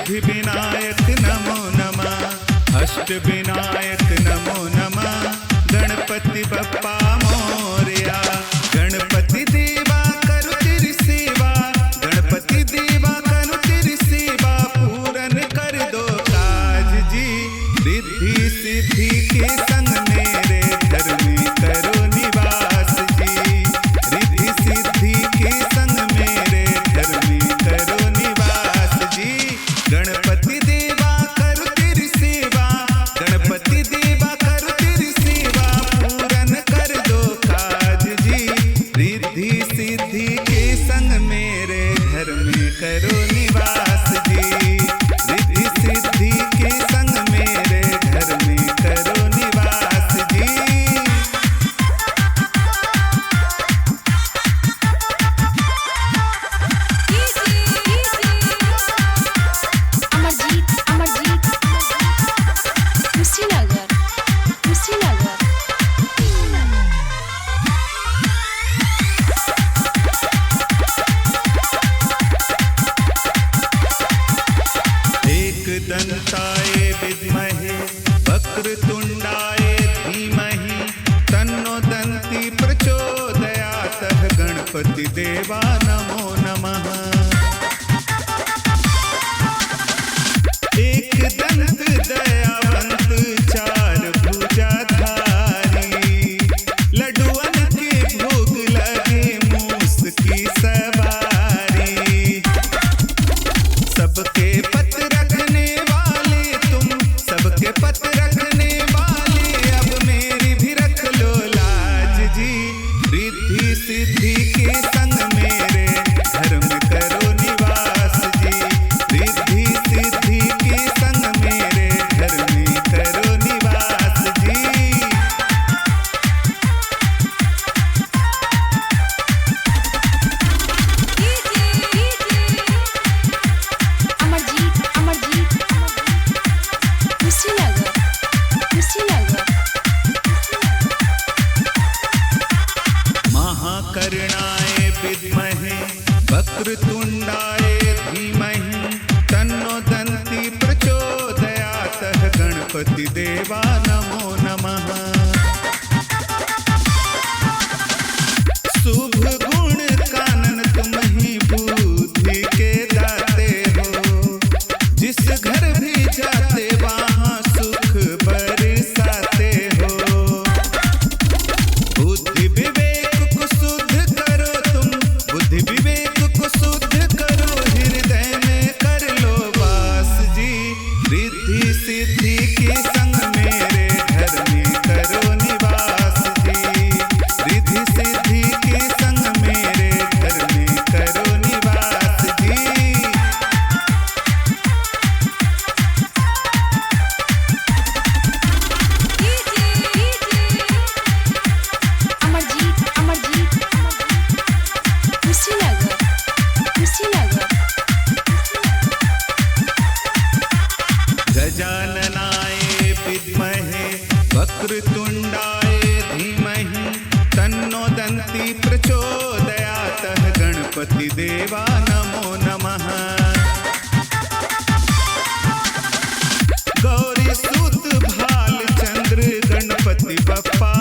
सिद्धि विनायक नमो नमः, अष्ट विनायक नमो नमः, गणपति बप्पा मोरया। गणपति देवा करो तेरी सेवा, गणपति देवा करो तेरी सेवा, पूरन कर दो काज जी। रिद्धि सिद्धि के संग मेरे घर में करो निवास जी, रिद्धि सिद्धि के संग मेरे घर में करो निवास जी। गणपति देवा करो तेरी सेवा, गणपति देवा करो तेरी सेवा, पूरन कर दो काज जी। रिद्धि सिद्धि के संग मेरे घर में करो निवास जी, रिद्धि सिद्धि के संग मेरे घर में करो निवास जी। अमरजीत अमरजीत कुशीनगर कुशीनगर। एक दंताय विद्महे वक्रतुंडाय धीमहि, तन्नो दन्ति प्रचोदयात्। गणपति देवा नमो नमः। एक दंत दयावंत चार भुजाधारी, लड्डुअन के भोग लगे मूस की सवारी। सबके पत रखने वाले तुम, सबके पत रखने वाले, अब मेरी भी रख लो लाज जी। रिद्धि सिद्धि के संग मेरे घर में करो निवास जी, रिद्धि सिद्धि के संग मेरे घर में करो निवास जी। अमरजीत अमरजीत कुशीनगर कुशीनगर। महाकर्णाय विद्महे वक्रतुंडाय धीमहि, तन्नो दन्ति प्रचोदयात्। गणपति देवा नमो नमः। शुभ गुण कानन तुम ही बुद्धि के दाते हो, जिस घर भी जाते वहाँ सुख बरसाते हो। बुद्धि विवेक को शुद्ध करो तुम, बुद्धि विवेक को शुद्ध करो, हृदय में कर लो वास जी। रिद्धि सिद्धि के संग मेरे घर में करो निवास जी, रिद्धि सिद्धि के संग मेरे घर में करो निवास जी। अमरजीत अमरजीत कुशीनगर कुशीनगर। गजाननाय विद्महे वक्रतुंडाय धीमहि, तन्नो दन्ति प्रचोदयात्। गणपति देवा नमो नमः। गौरी सुत भालचंद्र गणपति बप्पा